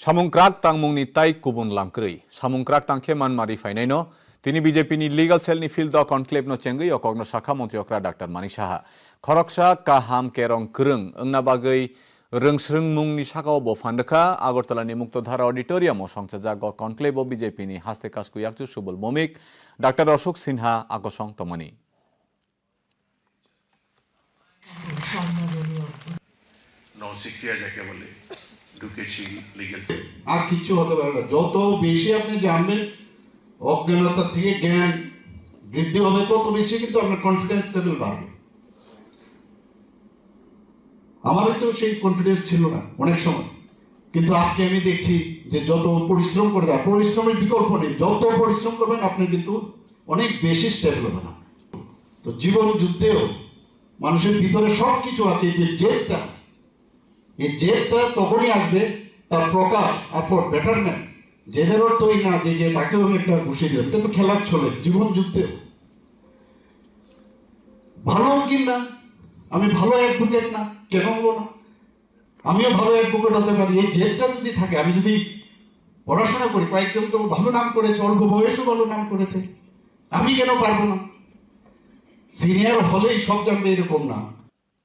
Samungkrak tang mungni tai kubun lamkrui. Samungkrak tang keman mari fainaino. Tini BJP ni legal cell ni field of conclave no cengui okogno Shakha Montri okra Dr. Manik Saha. Khoroksa kaham kerong krung engna bagai rengsreng mungni sakao bo fandeka Agartala ni Muktodhara auditorium o songchajak conclave o BJP ni haste kasku yakju subul momik Dr. Ashok Sinha agosong tomani. নৌশিক্ষা যাকে বলে ঢুকেছি legal আর কিছু হতে পারে না। যত বেশি আপনি জানবেন অজ্ঞানতা থেকে জ্ঞান বৃদ্ধি হবে, তত বেশি কিন্তু আপনার কনফিডেন্স লেভেল বাড়বে। আমারও তো সেই কনফিডেন্স ছিল না অনেক সময়, কিন্তু আজকে আমি দেখছি যে যত পরিশ্রম করে দেয়, পরিশ্রমের বিকল্প নেই। যত পরিশ্রম করবেন আপনি কিন্তু অনেক বেশি স্টেবল হবেন। তো জীবন যুদ্ধেও মানুষের ভিতরে সব কিছু আছে। যে জেদটা, এই জেদটা তখনই আসবে তার প্রকাশ আর ফর বেটারমেন্ট। জেদের অর্থই না যে তাকেও আমি একটা ঘুষে দিলাম, এটা তো খেলার ছলে। জীবন যুদ্ধে ভালো উকিল না, আমি ভালো অ্যাডভোকেট না, কেন হবো না? আমিও ভালো অ্যাডভোকেট হতে পারি। এই জেদটা যদি থাকে, আমি যদি পড়াশোনা করি, কয়েকজন তো ভালো নাম করেছে, অল্প বয়সও ভালো নাম করেছে, আমি কেন পারবো না? সিনিয়র হলেই সব জানবে এরকম না।